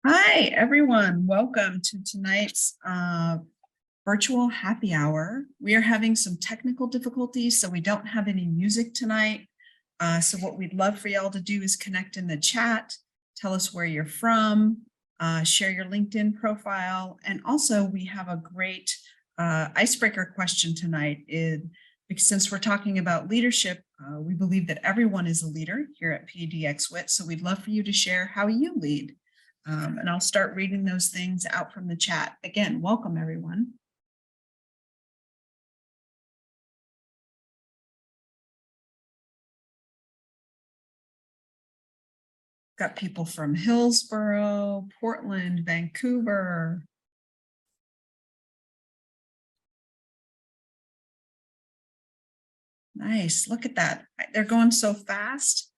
Hi, everyone. Welcome to tonight's virtual happy hour. We are having some technical difficulties, so we don't have any music tonight. So what we'd love for y'all to do is connect in the chat, tell us where you're from, share your LinkedIn profile, and also we have a great icebreaker question tonight. Because since we're talking about leadership, we believe that everyone is a leader here at PDXWIT, so we'd love for you to share how you lead. And I'll start reading those things out from the chat. Again, welcome everyone. Got people from Hillsborough, Portland, Vancouver. Nice, look at that. They're going so fast.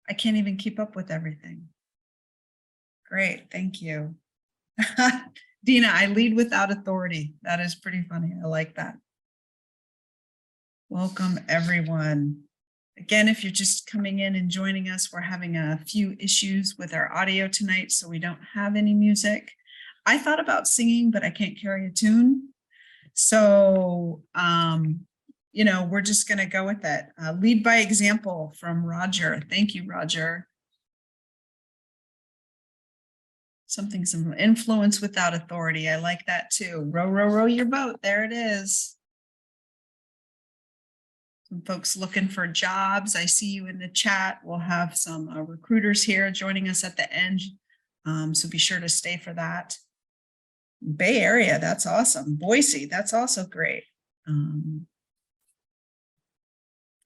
I can't even keep up with everything. Great, thank you. Dina, I lead without authority. That is pretty funny. I like that. Welcome, everyone. Again, if you're just coming in and joining us, we're having a few issues with our audio tonight, so we don't have any music. I thought about singing, but I can't carry a tune. So, you know, we're just going to go with it. Lead by example from Roger. Thank you, Roger. Some influence without authority. I like that too. Row, row, row your boat. There it is. Some folks looking for jobs. I see you in the chat. We'll have some recruiters here joining us at the end. So be sure to stay for that. Bay Area, that's awesome. Boise, that's also great.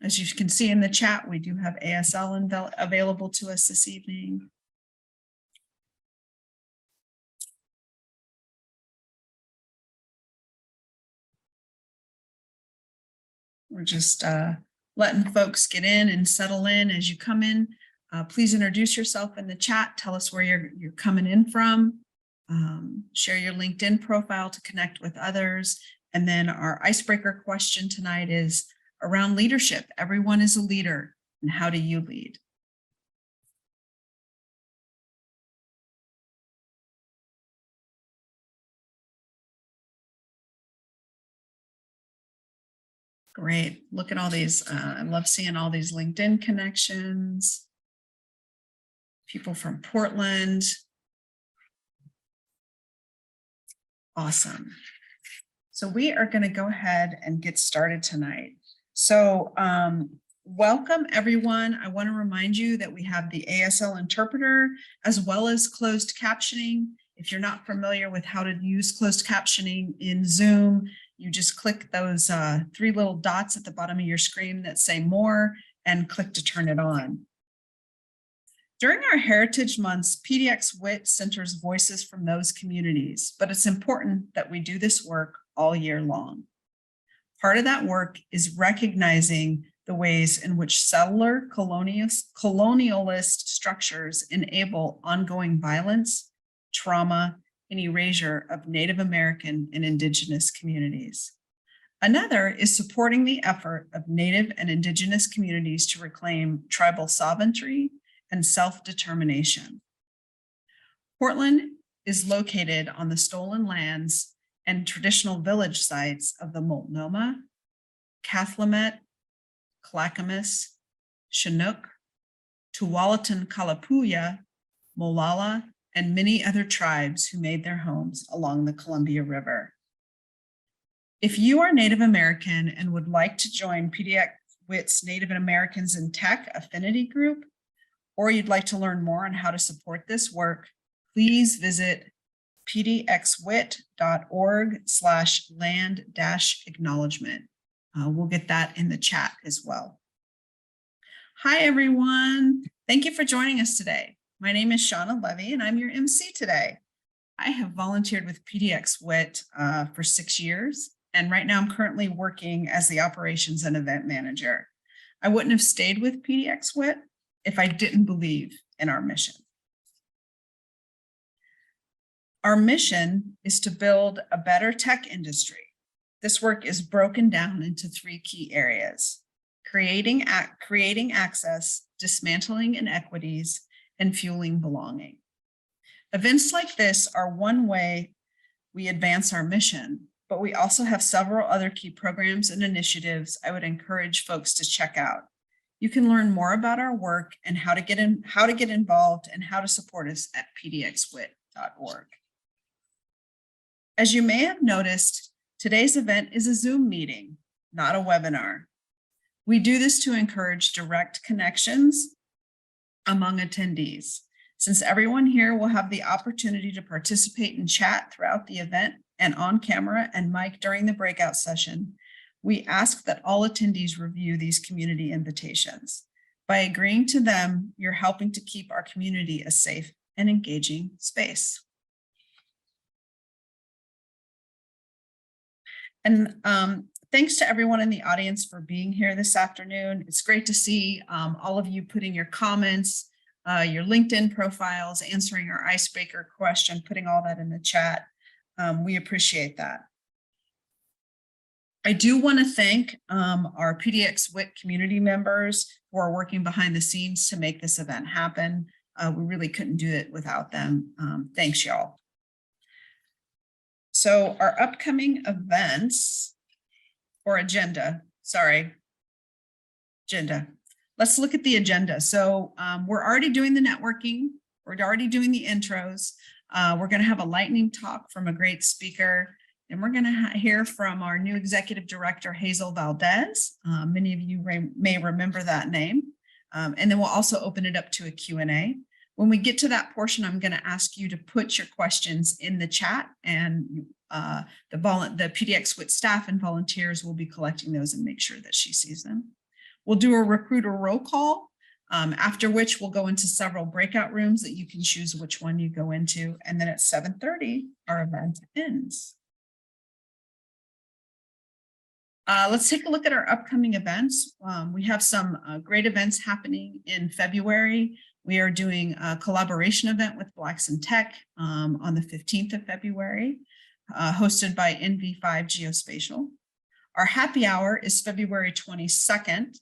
As you can see in the chat, we do have ASL available to us this evening. We're just letting folks get in and settle in as you come in. Please introduce yourself in the chat. Tell us where you're coming in from. Share your LinkedIn profile to connect with others. And then our icebreaker question tonight is around leadership. Everyone is a leader, and how do you lead? Great. Look at all these. I love seeing all these LinkedIn connections. People from Portland. Awesome. So we are going to go ahead and get started tonight. So welcome, everyone. I want to remind you that we have the ASL interpreter as well as closed captioning. If you're not familiar with how to use closed captioning in Zoom, you just click those three little dots at the bottom of your screen that say more and click to turn it on. During our Heritage Months, PDXWIT centers voices from those communities, but it's important that we do this work all year long. Part of that work is recognizing the ways in which settler colonialist structures enable ongoing violence, trauma, and erasure of Native American and Indigenous communities. Another is supporting the effort of Native and Indigenous communities to reclaim tribal sovereignty and self-determination. Portland is located on the stolen lands and traditional village sites of the Multnomah, Cathlamet, Clackamas, Chinook, Tualatin Kalapuya, Molalla, and many other tribes who made their homes along the Columbia River. If you are Native American and would like to join PDXWIT's Native Americans in Tech affinity group, or you'd like to learn more on how to support this work, please visit pdxwit.org/land-acknowledgement. We'll get that in the chat as well. Hi, everyone. Thank you for joining us today. My name is Shauna Levy, and I'm your MC today. I have volunteered with PDXWIT for 6 years, and right now I'm currently working as the operations and event manager. I wouldn't have stayed with PDXWIT if I didn't believe in our mission. Our mission is to build a better tech industry. This work is broken down into 3 key areas: creating access, dismantling inequities, and fueling belonging. Events like this are one way we advance our mission, but we also have several other key programs and initiatives I would encourage folks to check out. You can learn more about our work and how to get involved and how to support us at pdxwit.org. As you may have noticed, today's event is a Zoom meeting, not a webinar. We do this to encourage direct connections among attendees. Since everyone here will have the opportunity to participate and chat throughout the event and on camera and mic during the breakout session, we ask that all attendees review these community invitations. By agreeing to them, you're helping to keep our community a safe and engaging space. And thanks to everyone in the audience for being here this afternoon. It's great to see all of you putting your comments, your LinkedIn profiles, answering our icebreaker question, putting all that in the chat. We appreciate that. I do want to thank our PDXWIT community members who are working behind the scenes to make this event happen. We really couldn't do it without them. Thanks, y'all. So our upcoming events or agenda. Let's look at the agenda. So we're already doing the networking. We're already doing the intros. We're going to have a lightning talk from a great speaker. And we're going to hear from our new executive director, Hazel Valdez. Many of you may remember that name. And then we'll also open it up to a Q&A. When we get to that portion, I'm going to ask you to put your questions in the chat, and the PDXWIT staff and volunteers will be collecting those and make sure that she sees them. We'll do a recruiter roll call, after which we'll go into several breakout rooms that you can choose which one you go into. And then at 7:30, our event ends. Let's take a look at our upcoming events. We have some great events happening in February. We are doing a collaboration event with Blacks in Tech on the 15th of February, hosted by NV5 Geospatial. Our happy hour is February 22nd,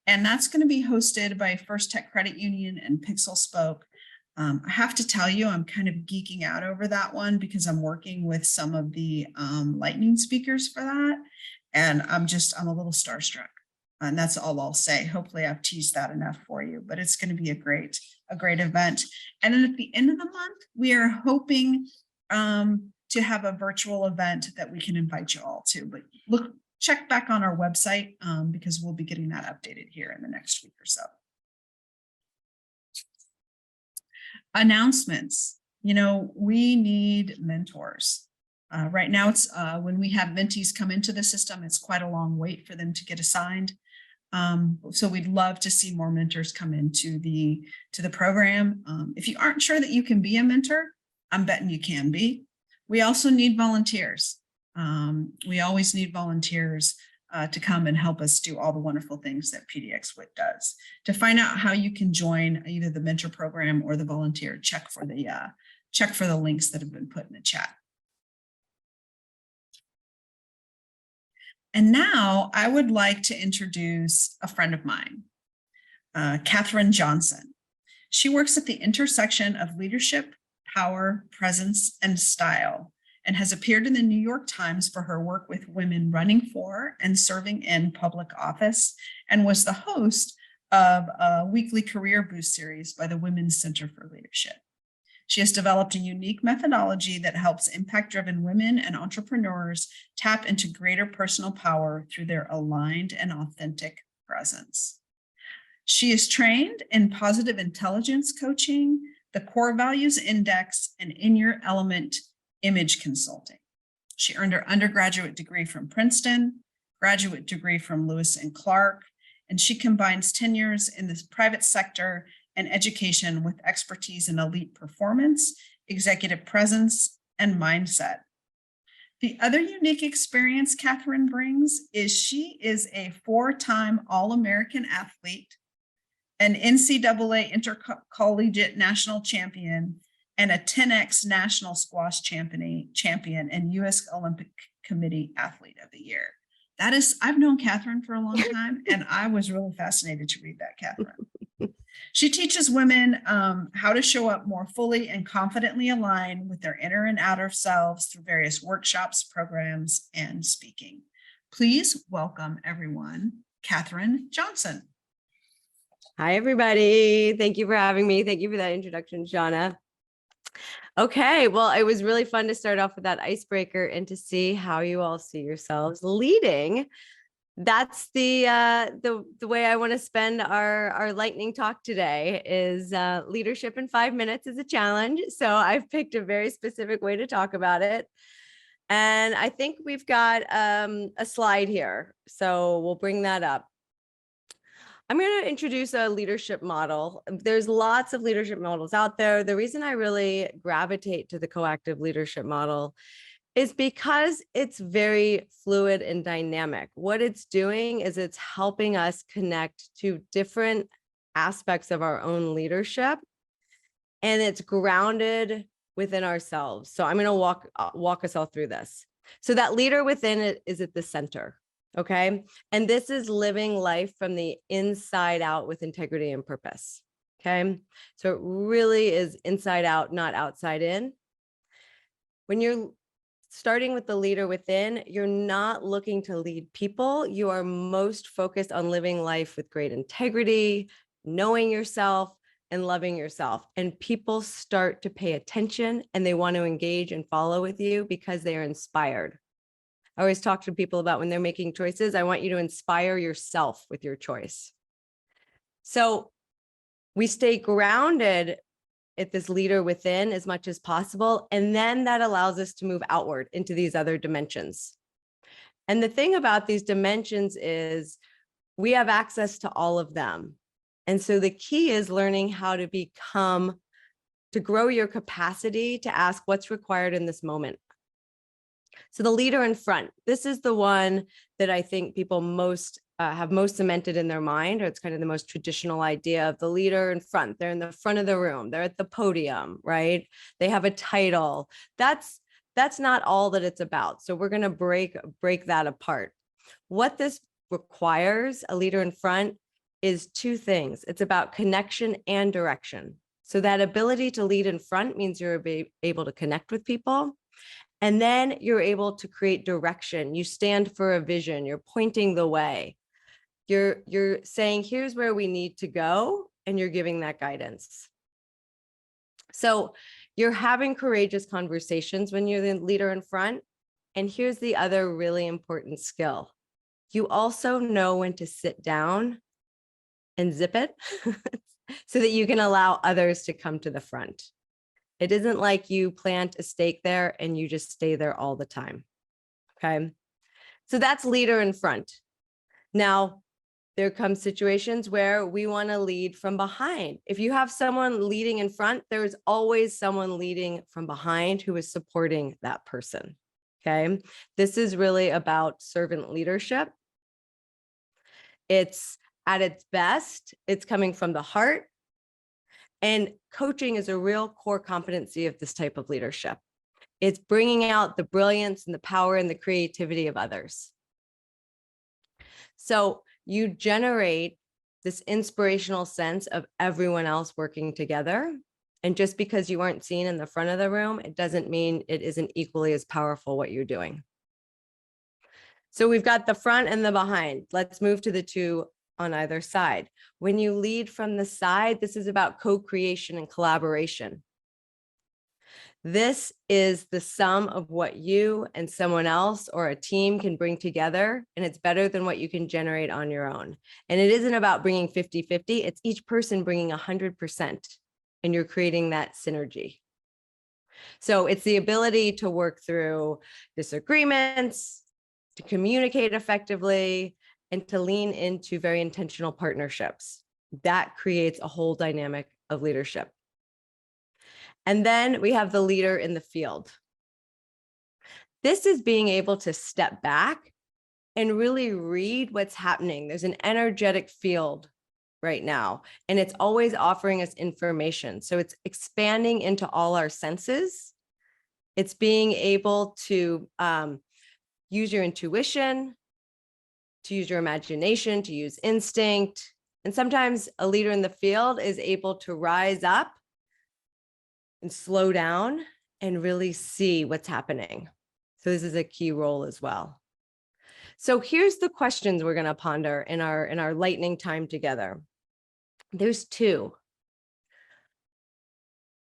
and that's going to be hosted by First Tech Credit Union and Pixel Spoke. I have to tell you, I'm kind of geeking out over that one because I'm working with some of the lightning speakers for that. And I'm a little starstruck, and that's all I'll say. Hopefully I've teased that enough for you, but it's going to be a great event. And then at the end of the month, we are hoping to have a virtual event that we can invite you all to, but check back on our website because we'll be getting that updated here in the next week or so. Announcements. You know, we need mentors. Right now, it's when we have mentees come into the system, it's quite a long wait for them to get assigned. So we'd love to see more mentors come into the program. If you aren't sure that you can be a mentor, I'm betting you can be. We also need volunteers. We always need volunteers to come and help us do all the wonderful things that PDXWIT does. To find out how you can join either the mentor program or the volunteer, check for the links that have been put in the chat. And now I would like to introduce a friend of mine, Katherine Johnson. She works at the intersection of leadership, power, presence, and style, and has appeared in the New York Times for her work with women running for and serving in public office, and was the host of a weekly career boost series by the Women's Center for Leadership. She has developed a unique methodology that helps impact-driven women and entrepreneurs tap into greater personal power through their aligned and authentic presence. She is trained in positive intelligence coaching, the Core Values Index, and In Your Element image consulting. She earned her undergraduate degree from Princeton, graduate degree from Lewis and Clark, and she combines tenures in the private sector and education with expertise in elite performance, executive presence, and mindset. The other unique experience Katherine brings is she is a 4-time All-American athlete, an NCAA Intercollegiate National Champion, and a 10X National Squash Champion and U.S. Olympic Committee Athlete of the Year. I've known Katherine for a long time, and I was really fascinated to read that, Katherine. She teaches women how to show up more fully and confidently aligned with their inner and outer selves through various workshops, programs, and speaking. Please welcome everyone, Katherine Johnson. Hi, everybody. Thank you for having me. Thank you for that introduction, Shauna. Okay, well, it was really fun to start off with that icebreaker and to see how you all see yourselves leading. That's the way I want to spend our lightning talk today is leadership in 5 minutes is a challenge. So I've picked a very specific way to talk about it. And I think we've got a slide here. So we'll bring that up. I'm going to introduce a leadership model. There's lots of leadership models out there. The reason I really gravitate to the coactive leadership model is because it's very fluid and dynamic. What it's doing is it's helping us connect to different aspects of our own leadership, and it's grounded within ourselves. So I'm going to walk us all through this. So that leader within it is at the center. Okay. And this is living life from the inside out with integrity and purpose. Okay. So it really is inside out, not outside in. When you're starting with the leader within, you're not looking to lead people. You are most focused on living life with great integrity, knowing yourself and loving yourself. And people start to pay attention and they want to engage and follow with you because they are inspired. I always talk to people about when they're making choices, I want you to inspire yourself with your choice. So we stay grounded at this leader within as much as possible. And then that allows us to move outward into these other dimensions. And the thing about these dimensions is we have access to all of them. And so the key is learning how to grow your capacity to ask what's required in this moment. So the leader in front, this is the one that I think people have most cemented in their mind, or it's kind of the most traditional idea of the leader in front. They're in the front of the room. They're at the podium, right? They have a title. That's not all that it's about. So we're going to break that apart. What this requires, a leader in front, is two things. It's about connection and direction. So that ability to lead in front means you're able to connect with people. And then you're able to create direction. You stand for a vision. You're pointing the way. You're saying, here's where we need to go. And you're giving that guidance. So you're having courageous conversations when you're the leader in front. And here's the other really important skill. You also know when to sit down and zip it so that you can allow others to come to the front. It isn't like you plant a stake there and you just stay there all the time. Okay. So that's leader in front. Now, there come situations where we want to lead from behind. If you have someone leading in front, there's always someone leading from behind who is supporting that person. Okay. This is really about servant leadership. It's at its best, it's coming from the heart. And coaching is a real core competency of this type of leadership. It's bringing out the brilliance and the power and the creativity of others. So you generate this inspirational sense of everyone else working together. And just because you aren't seen in the front of the room, it doesn't mean it isn't equally as powerful what you're doing. So we've got the front and the behind. Let's move to the two on either side. When you lead from the side, this is about co-creation and collaboration. This is the sum of what you and someone else or a team can bring together, and it's better than what you can generate on your own. And it isn't about bringing 50-50, it's each person bringing 100%, and you're creating that synergy. So it's the ability to work through disagreements, to communicate effectively, and to lean into very intentional partnerships. That creates a whole dynamic of leadership. And then we have the leader in the field. This is being able to step back and really read what's happening. There's an energetic field right now, and it's always offering us information. So it's expanding into all our senses. It's being able to use your intuition, to use your imagination, to use instinct, And sometimes a leader in the field is able to rise up and slow down and really see what's happening. So this is a key role as well. So here's the questions we're going to ponder in our lightning time together. There's two.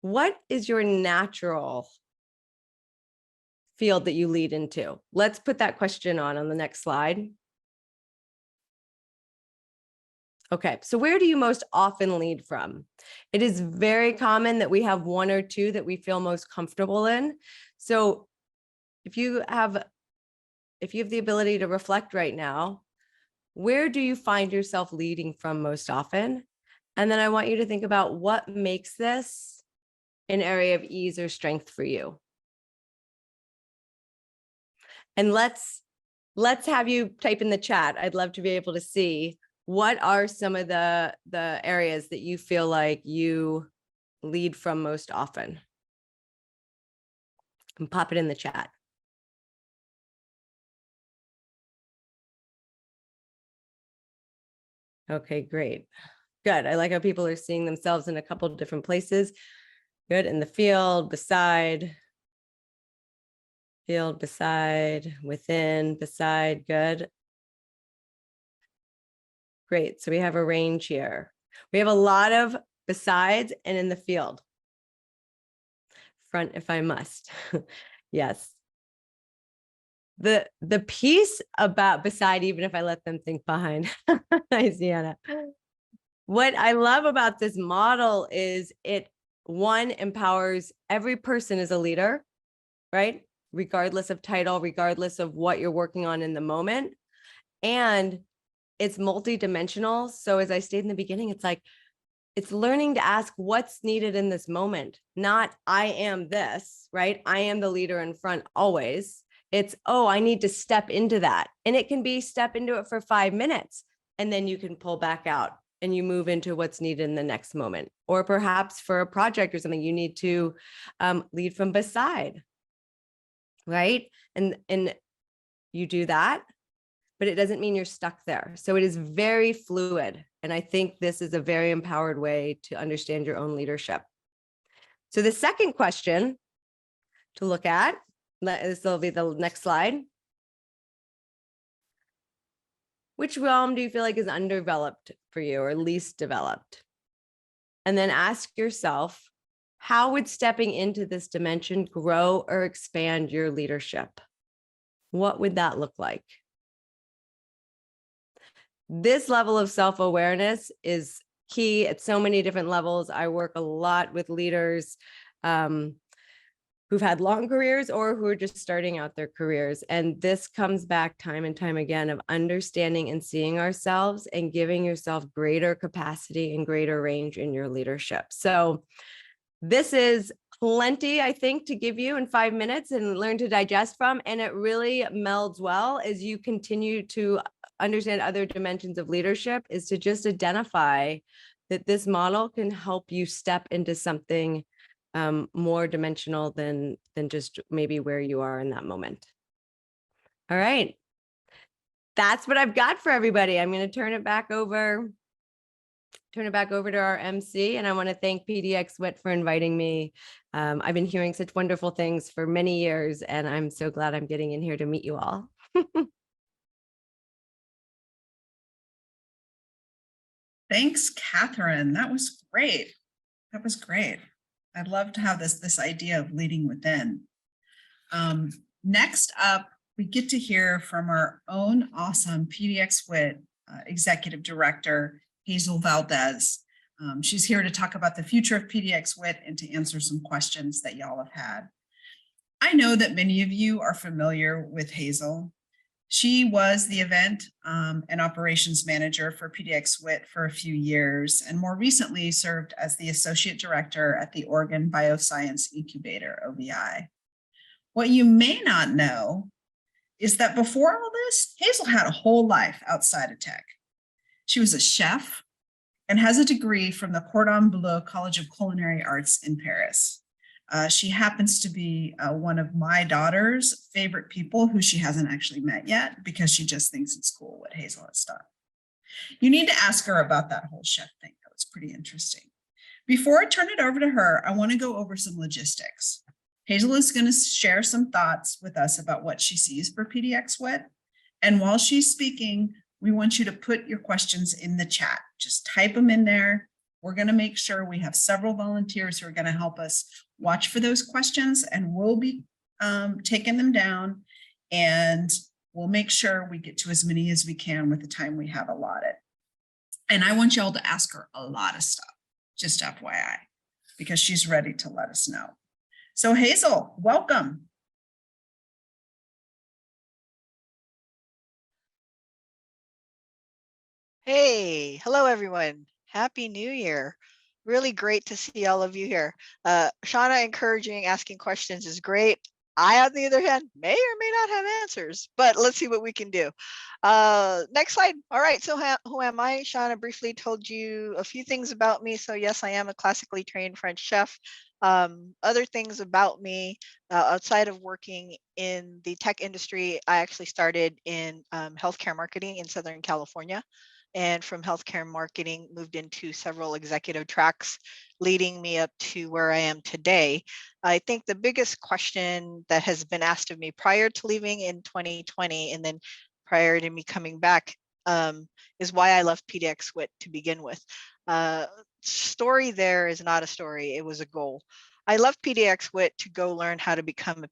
What is your natural field that you lead into? Let's put that question on the next slide. Okay, so where do you most often lead from? It is very common that we have one or two that we feel most comfortable in. So if you have the ability to reflect right now, where do you find yourself leading from most often? And then I want you to think about what makes this an area of ease or strength for you. And let's have you type in the chat. I'd love to be able to see what are some of the areas that you feel like you lead from most often. And pop it in the chat. Okay, great. Good. I like how people are seeing themselves in a couple of different places. Good. In the field, beside, field, beside, within, beside. Good. Great. So we have a range here. We have a lot of besides and in the field. Front if I must. Yes. The piece about beside, even if I let them think behind. Hi, Sienna. What I love about this model is it, one, empowers every person as a leader, right? Regardless of title, regardless of what you're working on in the moment. And it's multidimensional. So as I stated in the beginning, it's like, it's learning to ask what's needed in this moment, not I am this, right? I am the leader in front always. It's, oh, I need to step into that. And it can be step into it for 5 minutes and then you can pull back out and you move into what's needed in the next moment. Or perhaps for a project or something, you need to lead from beside, right? And you do that, but it doesn't mean you're stuck there. So it is very fluid. And I think this is a very empowered way to understand your own leadership. So the second question to look at, this will be the next slide. Which realm do you feel like is undeveloped for you or least developed? And then ask yourself, how would stepping into this dimension grow or expand your leadership? What would that look like? This level of self-awareness is key at so many different levels. I work a lot with leaders who've had long careers or who are just starting out their careers. And this comes back time and time again of understanding and seeing ourselves and giving yourself greater capacity and greater range in your leadership. So this is plenty, I think, to give you in 5 minutes and learn to digest from. And it really melds well as you continue to understand other dimensions of leadership, is to just identify that this model can help you step into something more dimensional than just maybe where you are in that moment. All right. That's what I've got for everybody. I'm going to turn it back over to our MC. And I want to thank PDXWIT for inviting me. I've been hearing such wonderful things for many years, and I'm so glad I'm getting in here to meet you all. Thanks, Katherine. That was great. That was great. I'd love to have this idea of leading within. Next up, we get to hear from our own awesome PDXWIT Executive Director, Hazel Valdez. She's here to talk about the future of PDXWIT and to answer some questions that y'all have had. I know that many of you are familiar with Hazel. She was the event and operations manager for PDXWIT for a few years, and more recently served as the associate director at the Oregon Bioscience Incubator, OBI. What you may not know is that before all this, Hazel had a whole life outside of tech. She was a chef and has a degree from the Cordon Bleu College of Culinary Arts in Paris. She happens to be one of my daughter's favorite people who she hasn't actually met yet because she just thinks it's cool what Hazel has done. You need to ask her about that whole chef thing. That was pretty interesting. Before I turn it over to her, I want to go over some logistics. Hazel is going to share some thoughts with us about what she sees for PDXWIT. And while she's speaking, we want you to put your questions in the chat. Just type them in there. We're going to make sure we have several volunteers who are going to help us watch for those questions, and we'll be taking them down, and we'll make sure we get to as many as we can with the time we have allotted. And I want y'all to ask her a lot of stuff, just FYI, because she's ready to let us know. So Hazel, welcome. Hey, hello everyone. Happy New Year. Really great to see all of you here. Shauna encouraging, asking questions is great. I, on the other hand, may or may not have answers, but let's see what we can do. Next slide. All right, so who am I? Shauna briefly told you a few things about me. So yes, I am a classically trained French chef. Other things about me, outside of working in the tech industry, I actually started in healthcare marketing in Southern California. And from healthcare marketing, moved into several executive tracks, leading me up to where I am today. I think the biggest question that has been asked of me prior to leaving in 2020, and then prior to me coming back, is why I left PDXWIT to begin with. Story there is not a story, it was a goal. I left PDXWIT to go learn how to become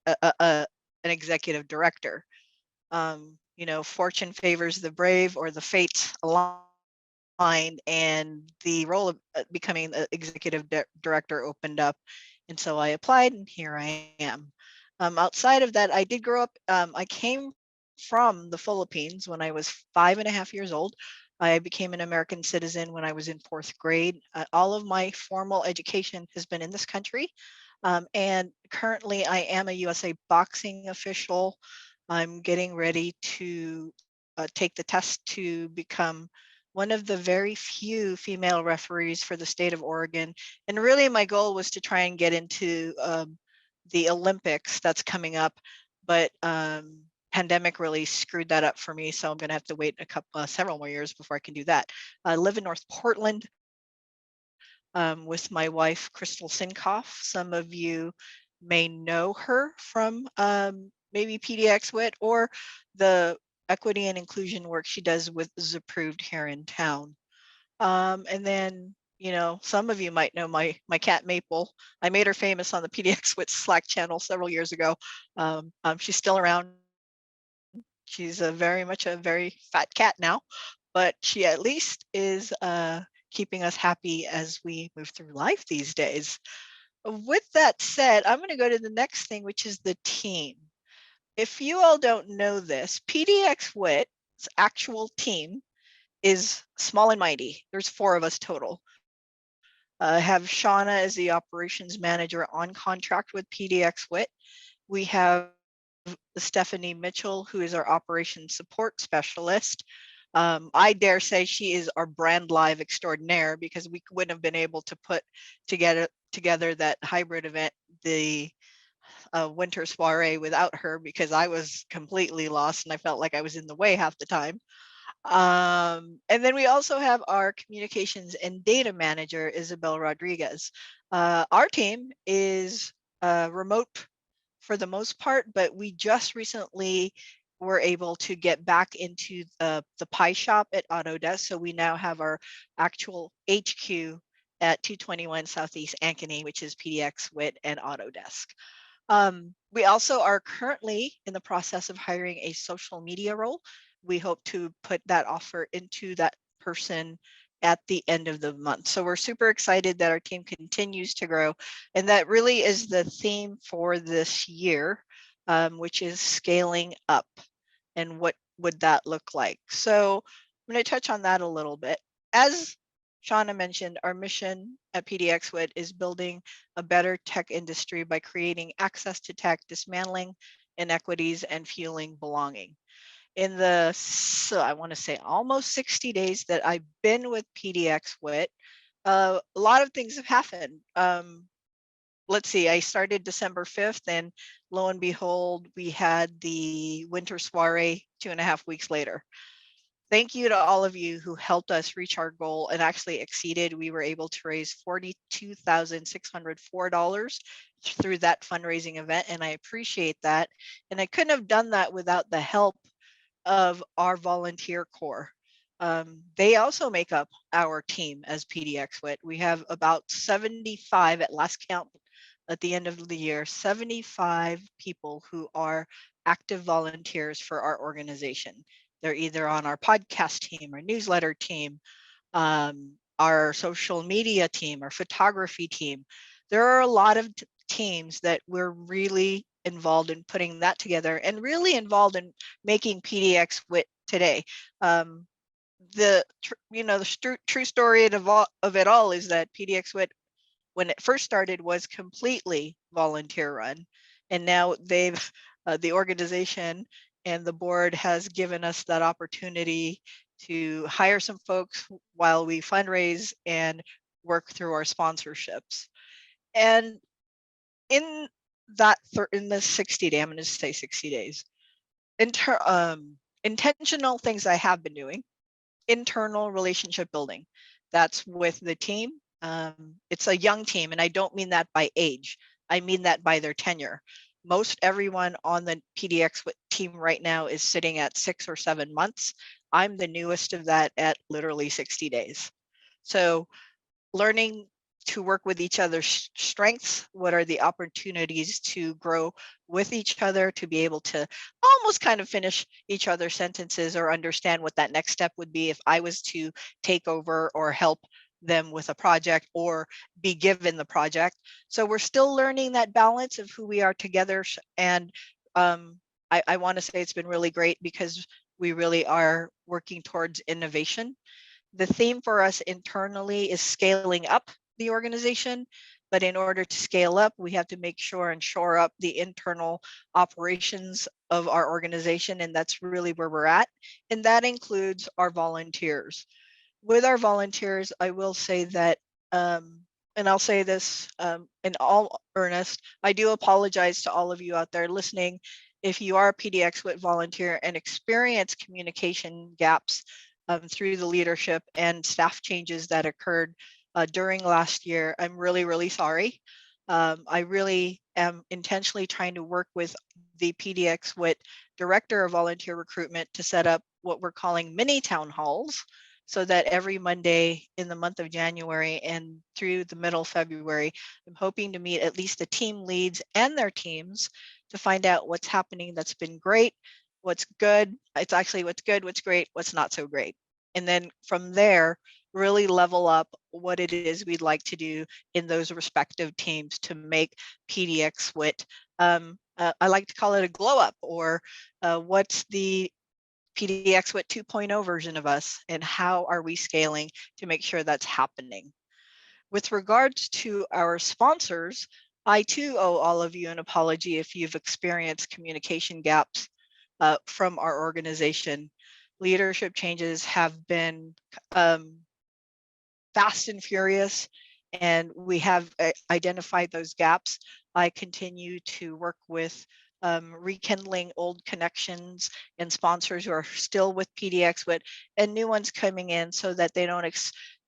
an executive director. You know, fortune favors the brave, or the fates aligned, and the role of becoming the executive director opened up. And so I applied, and here I am. Outside of that, I did grow up, I came from the Philippines when I was 5.5 years old. I became an American citizen when I was in 4th grade. All of my formal education has been in this country. And currently I am a USA boxing official. I'm getting ready to take the test to become one of the very few female referees for the state of Oregon. And really my goal was to try and get into the Olympics that's coming up, but pandemic really screwed that up for me. So I'm gonna have to wait several more years before I can do that. I live in North Portland with my wife, Crystal Sinkoff. Some of you may know her from maybe PDXWIT or the equity and inclusion work she does with Zapproved here in town. And then, you know, some of you might know my cat Maple. I made her famous on the PDXWIT Slack channel several years ago. She's still around. She's very much a very fat cat now, but she at least is keeping us happy as we move through life these days. With that said, I'm going to go to the next thing, which is the team. If you all don't know this, PDXWIT's actual team is small and mighty. There's 4 of us total. I have Shauna as the operations manager on contract with PDXWIT. We have Stephanie Mitchell, who is our operations support specialist. I dare say she is our brand live extraordinaire, because we wouldn't have been able to put together that hybrid event, the winter soiree, without her, because I was completely lost and I felt like I was in the way half the time. And then we also have our communications and data manager, Isabel Rodriguez. Our team is remote for the most part, but we just recently were able to get back into the pie shop at Autodesk. So we now have our actual HQ at 221 Southeast Ankeny, which is PDXWIT and Autodesk. We also are currently in the process of hiring a social media role. We hope to put that offer into that person at the end of the month. So we're super excited that our team continues to grow. And that really is the theme for this year, which is scaling up. And what would that look like? So I'm going to touch on that a little bit. As Shauna mentioned, our mission at PDXWIT is building a better tech industry by creating access to tech, dismantling inequities, and fueling belonging. In the, so I want to say almost 60 days that I've been with PDXWIT, a lot of things have happened. Let's see, I started December 5th, and lo and behold, we had the winter soiree 2.5 weeks later. Thank you to all of you who helped us reach our goal and actually exceeded. We were able to raise $42,604 through that fundraising event, and I appreciate that. And I couldn't have done that without the help of our volunteer corps. They also make up our team as PDXWIT. We have about 75 at last count at the end of the year, 75 people who are active volunteers for our organization. They're either on our podcast team or newsletter team, our social media team, our photography team. There are a lot of teams that we're really involved in putting that together and really involved in making PDXWIT today. The true story of it all is that PDXWIT, when it first started, was completely volunteer run, and now they've the organization and the board has given us that opportunity to hire some folks while we fundraise and work through our sponsorships. And in that in the 60 day, I'm going to say 60 days, intentional things I have been doing. Internal relationship building, that's with the team. It's a young team, and I don't mean that by age, I mean that by their tenure. Most everyone on the PDX team right now is sitting at 6 or 7 months. I'm the newest of that at literally 60 days. So learning to work with each other's strengths, what are the opportunities to grow with each other, to be able to almost kind of finish each other's sentences or understand what that next step would be if I was to take over or help them with a project or be given the project. So we're still learning that balance of who we are together. And I want to say it's been really great because we really are working towards innovation. The theme for us internally is scaling up the organization, but in order to scale up, we have to make sure and shore up the internal operations of our organization, and that's really where we're at. And that includes our volunteers. With our volunteers, I will say that, and I'll say this in all earnest, I do apologize to all of you out there listening. If you are a PDXWIT volunteer and experience communication gaps through the leadership and staff changes that occurred during last year, I'm really, really sorry. I really am intentionally trying to work with the PDXWIT Director of Volunteer Recruitment to set up what we're calling mini town halls, so that every Monday in the month of January and through the middle of February, I'm hoping to meet at least the team leads and their teams to find out what's happening that's been great, what's good. It's actually what's good, what's great, what's not so great. And then from there, really level up what it is we'd like to do in those respective teams to make PDXWIT, I like to call it a glow up, or what's the PDXWIT 2.0 version of us, and how are we scaling to make sure that's happening. With regards to our sponsors, I too owe all of you an apology if you've experienced communication gaps from our organization. Leadership changes have been fast and furious, and we have identified those gaps. I continue to work with rekindling old connections and sponsors who are still with PDXWIT and new ones coming in, so that they don't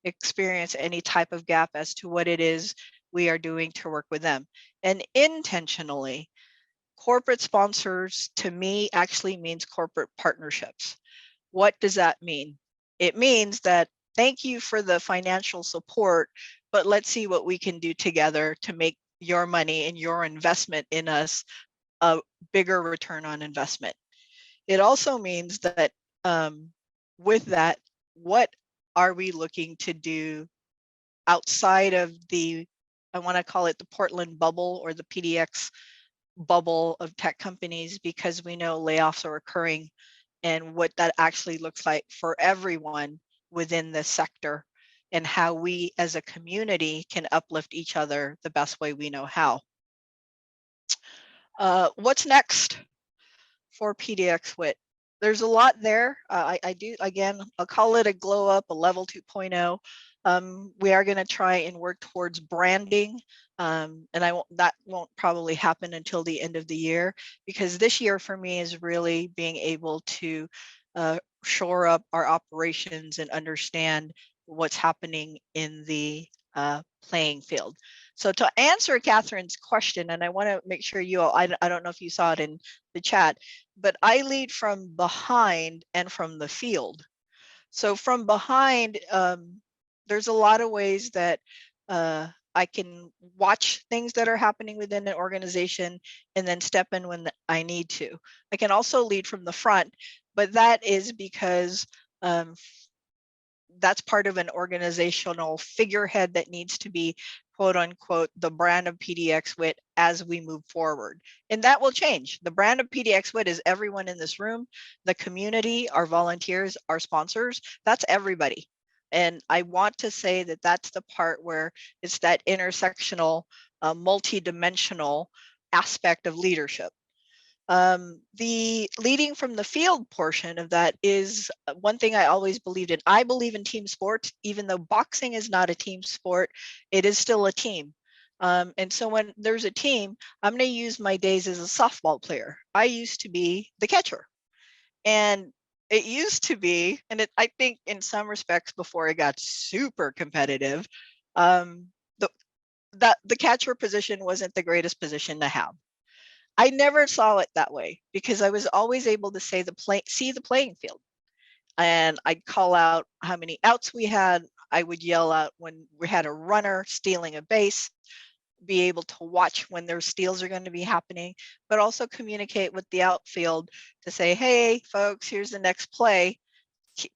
experience any type of gap as to what it is we are doing to work with them. And intentionally, corporate sponsors to me actually means corporate partnerships. What does that mean? It means that thank you for the financial support, but let's see what we can do together to make your money and your investment in us a bigger return on investment. It also means that with that, what are we looking to do outside of the, I want to call it the Portland bubble or the PDX bubble of tech companies, because we know layoffs are occurring, and what that actually looks like for everyone within this sector, and how we as a community can uplift each other the best way we know how. What's next for PDXWIT? There's a lot there. I do, again, I'll call it a glow up, a level 2.0. We are going to try and work towards branding, and that won't probably happen until the end of the year, because this year for me is really being able to shore up our operations and understand what's happening in the playing field. So to answer Catherine's question, and I want to make sure you all, I don't know if you saw it in the chat, but I lead from behind and from the field. So from behind, there's a lot of ways that I can watch things that are happening within an organization and then step in when I need to. I can also lead from the front, but that is because that's part of an organizational figurehead that needs to be, quote unquote, the brand of PDXWIT as we move forward. And that will change. The brand of PDXWIT is everyone in this room, the community, our volunteers, our sponsors, that's everybody. And I want to say that that's the part where it's that intersectional, multi-dimensional aspect of leadership. The leading from the field portion of that is one thing I always believed in. I believe in team sports, even though boxing is not a team sport, it is still a team. And so when there's a team, I'm going to use my days as a softball player. I used to be the catcher. And it used to be, and I think in some respects before it got super competitive, the catcher position wasn't the greatest position to have. I never saw it that way because I was always able to see the playing field. And I'd call out how many outs we had. I would yell out when we had a runner stealing a base, be able to watch when their steals are going to be happening, but also communicate with the outfield to say, hey, folks, here's the next play.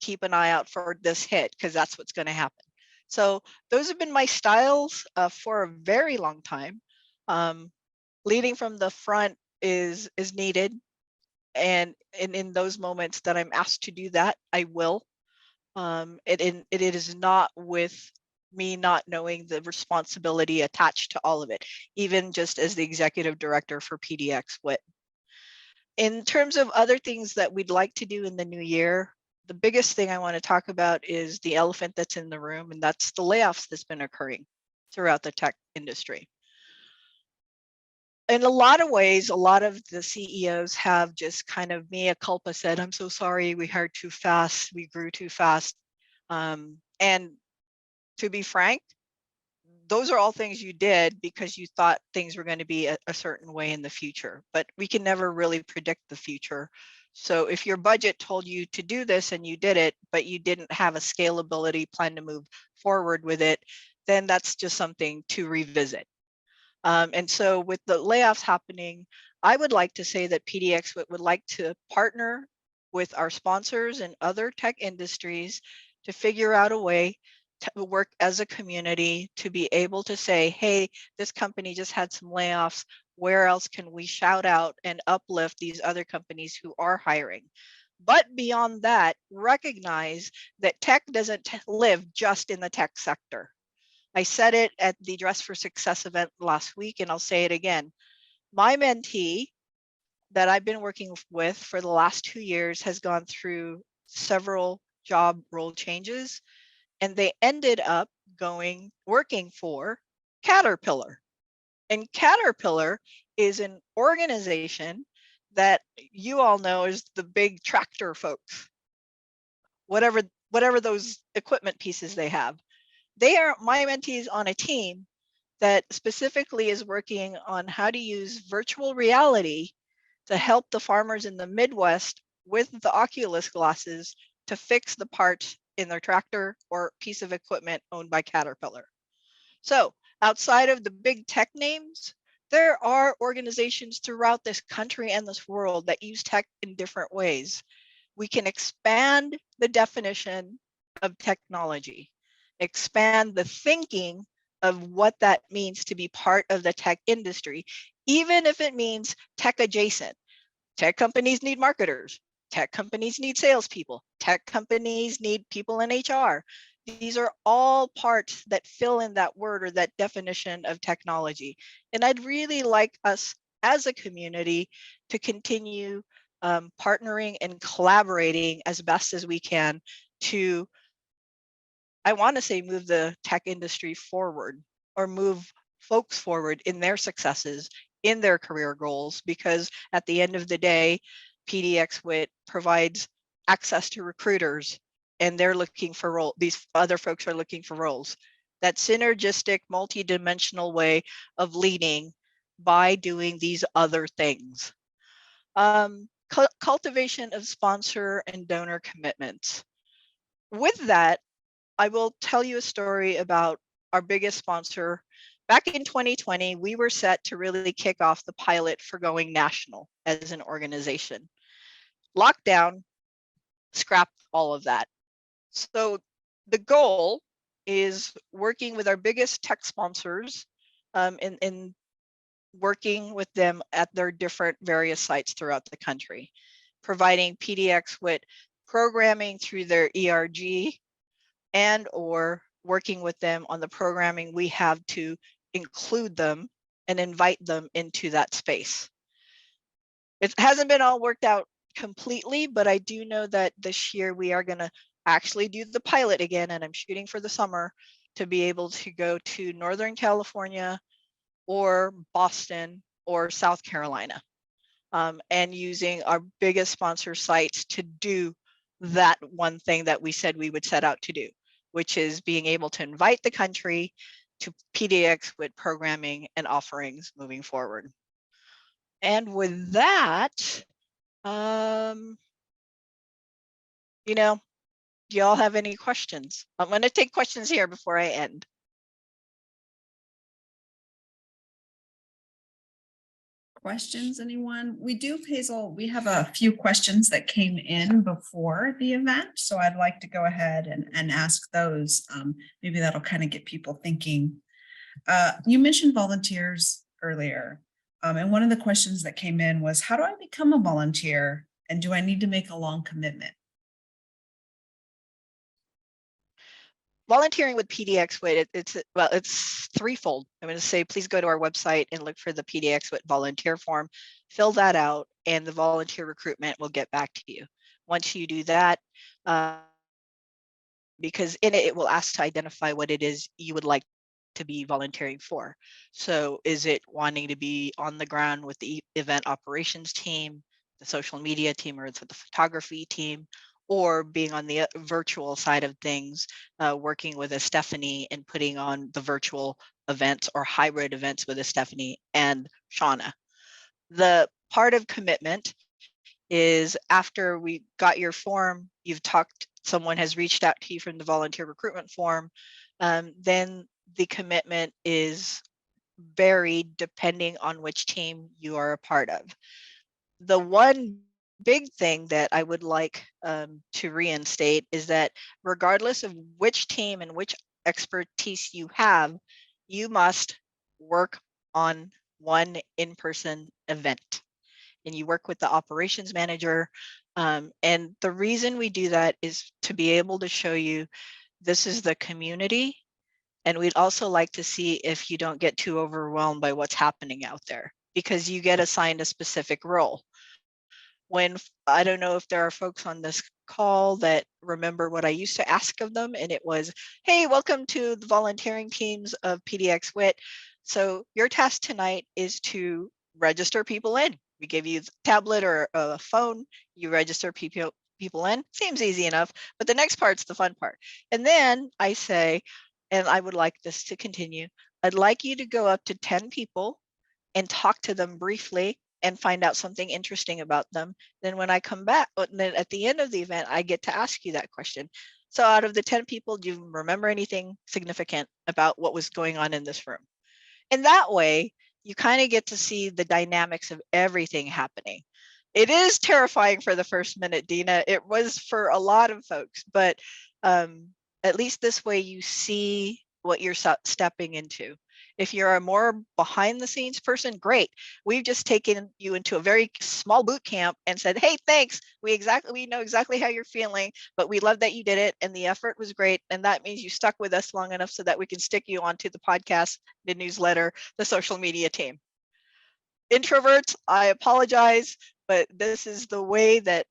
Keep an eye out for this hit because that's what's going to happen. So those have been my styles for a very long time. Leading from the front is needed, and in those moments that I'm asked to do that, I will. It is not with me not knowing the responsibility attached to all of it, even just as the executive director for PDXWIT. In terms of other things that we'd like to do in the new year, the biggest thing I want to talk about is the elephant that's in the room, and that's the layoffs that's been occurring throughout the tech industry. In a lot of ways, a lot of the CEOs have just kind of mea culpa said, I'm so sorry, we hired too fast, we grew too fast. And to be frank, those are all things you did because you thought things were going to be a certain way in the future, but we can never really predict the future. So if your budget told you to do this and you did it, but you didn't have a scalability plan to move forward with it, then that's just something to revisit. And so with the layoffs happening, I would like to say that PDX would like to partner with our sponsors and other tech industries to figure out a way to work as a community to be able to say, hey, this company just had some layoffs. Where else can we shout out and uplift these other companies who are hiring? But beyond that, recognize that tech doesn't live just in the tech sector. I said it at the Dress for Success event last week, and I'll say it again. My mentee that I've been working with for the last 2 years has gone through several job role changes, and they ended up working for Caterpillar. And Caterpillar is an organization that you all know is the big tractor folks, whatever those equipment pieces they have. They are my mentees on a team that specifically is working on how to use virtual reality to help the farmers in the Midwest with the Oculus glasses to fix the parts in their tractor or piece of equipment owned by Caterpillar. So outside of the big tech names, there are organizations throughout this country and this world that use tech in different ways. We can expand the definition of technology, expand the thinking of what that means to be part of the tech industry, even if it means tech adjacent. Tech companies need marketers. Tech companies need salespeople. Tech companies need people in HR. These are all parts that fill in that word or that definition of technology. And I'd really like us as a community to continue partnering and collaborating as best as we can to, I want to say, move the tech industry forward or move folks forward in their successes, in their career goals, because at the end of the day, PDXWIT provides access to recruiters and they're looking for roles, these other folks are looking for roles. That synergistic, multi-dimensional way of leading by doing these other things. Cultivation of sponsor and donor commitments. With that, I will tell you a story about our biggest sponsor. Back in 2020, we were set to really kick off the pilot for going national as an organization. Lockdown scrapped all of that. So the goal is working with our biggest tech sponsors in working with them at their different various sites throughout the country, providing PDXWIT programming through their ERG and or working with them on the programming we have to include them and invite them into that space. It hasn't been all worked out completely, but I do know that this year we are going to actually do the pilot again, and I'm shooting for the summer to be able to go to Northern California or Boston or South Carolina, and using our biggest sponsor sites to do that one thing that we said we would set out to do, which is being able to invite the country to PDX with programming and offerings moving forward. And with that, you know, do y'all have any questions? I'm going to take questions here before I end. Questions, anyone? We do, Hazel, we have a few questions that came in before the event, so I'd like to go ahead and ask those. Maybe that'll kind of get people thinking. You mentioned volunteers earlier, and one of the questions that came in was, how do I become a volunteer, and do I need to make a long commitment? Volunteering with PDXWIT, it's threefold. I'm going to say, please go to our website and look for the PDXWIT volunteer form, fill that out, and the volunteer recruitment will get back to you. Once you do that, because in it will ask to identify what it is you would like to be volunteering for. So is it wanting to be on the ground with the event operations team, the social media team, or the photography team, or being on the virtual side of things, working with a Stephanie and putting on the virtual events or hybrid events with a Stephanie and Shauna. The part of commitment is after we got your form, you've talked, someone has reached out to you from the volunteer recruitment form, then the commitment is varied depending on which team you are a part of. The one big thing that I would like to reinstate is that regardless of which team and which expertise you have, you must work on one in-person event. And you work with the operations manager. And the reason we do that is to be able to show you this is the community. And we'd also like to see if you don't get too overwhelmed by what's happening out there, because you get assigned a specific role. When I don't know if there are folks on this call that remember what I used to ask of them, and it was, hey, welcome to the volunteering teams of PDXWIT. So your task tonight is to register people in. We give you a tablet or a phone, you register people in. Seems easy enough, but the next part's the fun part. And then I say, and I would like this to continue, I'd like you to go up to 10 people and talk to them briefly and find out something interesting about them. Then when I come back, then at the end of the event, I get to ask you that question. So out of the 10 people, do you remember anything significant about what was going on in this room? And that way, you kind of get to see the dynamics of everything happening. It is terrifying for the first minute, Dina. It was for a lot of folks, but at least this way you see what you're stepping into. If you're a more behind the scenes person, great. We've just taken you into a very small boot camp and said, hey, thanks. We know exactly how you're feeling, but we love that you did it. And the effort was great. And that means you stuck with us long enough so that we can stick you onto the podcast, the newsletter, the social media team. Introverts, I apologize, but this is the way that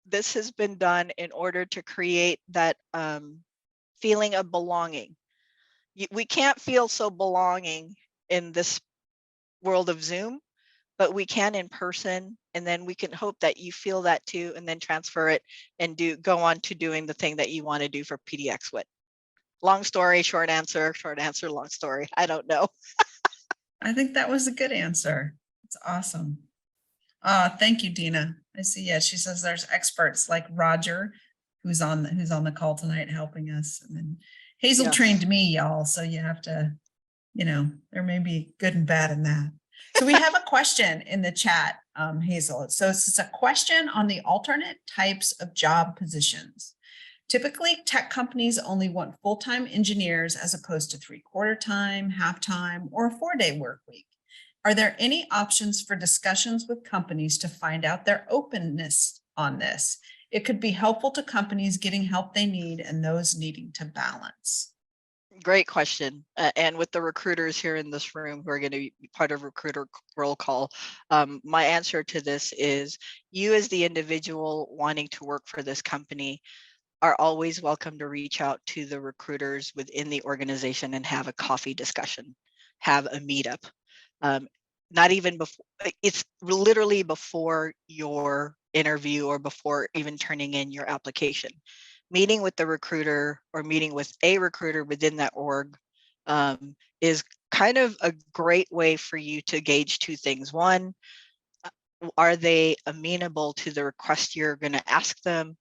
this has been done in order to create that feeling of belonging. We can't feel so belonging in this world of Zoom, but we can in person, and then we can hope that you feel that too, and then transfer it and go on to doing the thing that you want to do for PDXWIT. Long story, short answer, long story. I don't know. I think that was a good answer. It's awesome. Thank you, Dina. I see. Yeah, she says there's experts like Roger, who's on the call tonight helping us. And then Hazel Yes. trained me, y'all. So you have to, there may be good and bad in that. So we have a question in the chat, Hazel. So it's a question on the alternate types of job positions. Typically, tech companies only want full-time engineers as opposed to 3/4 time, half time, or a 4-day work week. Are there any options for discussions with companies to find out their openness on this? It could be helpful to companies getting help they need and those needing to balance. Great question. And with the recruiters here in this room who are going to be part of recruiter roll call, my answer to this is you as the individual wanting to work for this company are always welcome to reach out to the recruiters within the organization and have a coffee discussion, have a meetup. Not even before, it's literally before your interview or before even turning in your application. Meeting with the recruiter or meeting with a recruiter within that org is kind of a great way for you to gauge two things. One, are they amenable to the request you're going to ask them,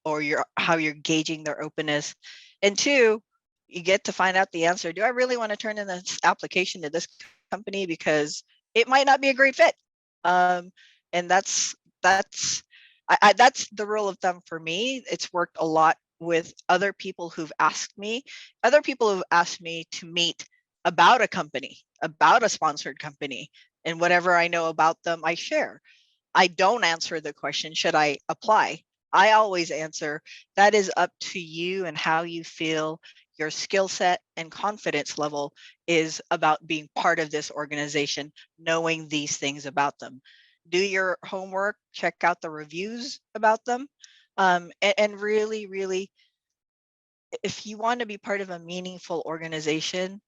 or how you're gauging their openness? And two, you get to find out the answer. Do I really want to turn in this application to this company? Because it might not be a great fit. And that's the rule of thumb for me. It's worked a lot with other people who've asked me to meet about a company, about a sponsored company, and whatever I know about them, I share. I don't answer the question, should I apply? I always answer, that is up to you and how you feel your skill set and confidence level is about being part of this organization, knowing these things about them. Do your homework, check out the reviews about them, and really, really, if you want to be part of a meaningful organization,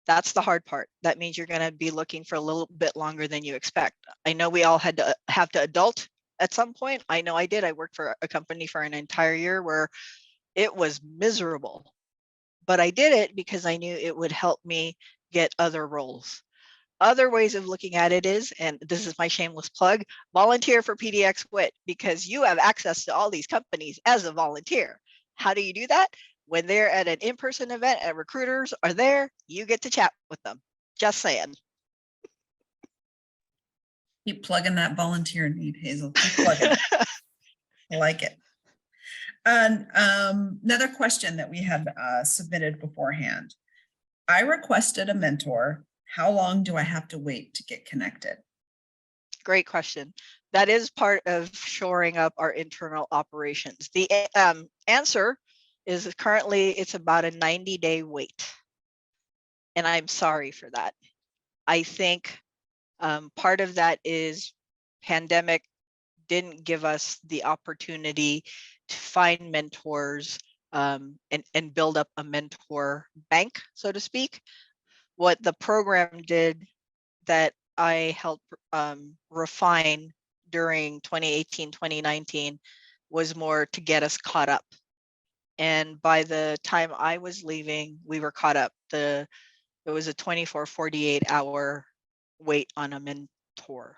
that's the hard part. That means you're going to be looking for a little bit longer than you expect. I know we all had to have to adult at some point. I know I did. I worked for a company for an entire year where it was miserable, but I did it because I knew it would help me get other roles. Other ways of looking at it is, and this is my shameless plug, volunteer for PDXWIT, because you have access to all these companies as a volunteer. How do you do that? When they're at an in-person event and recruiters are there, you get to chat with them. Just saying. Keep plugging that volunteer need, Hazel. Keep plugging. I like it. And another question that we had submitted beforehand. I requested a mentor. How long do I have to wait to get connected? Great question. That is part of shoring up our internal operations. The answer is currently it's about a 90-day wait. And I'm sorry for that. I think part of that is pandemic didn't give us the opportunity to find mentors and build up a mentor bank, so to speak. What the program did that I helped refine during 2018, 2019 was more to get us caught up. And by the time I was leaving, we were caught up. It was a 24, 48 hour wait on a mentor.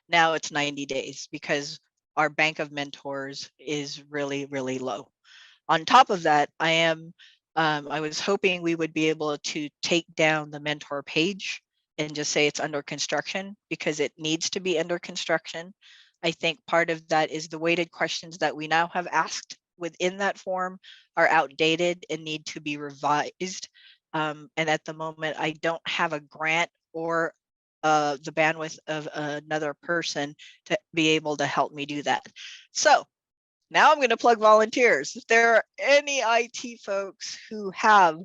Now it's 90 days because our bank of mentors is really, really low. On top of that, I was hoping we would be able to take down the mentor page and just say it's under construction, because it needs to be under construction. I think part of that is the weighted questions that we now have asked within that form are outdated and need to be revised. And at the moment, I don't have a grant or the bandwidth of another person to be able to help me do that. So now I'm going to plug volunteers. If there are any IT folks who have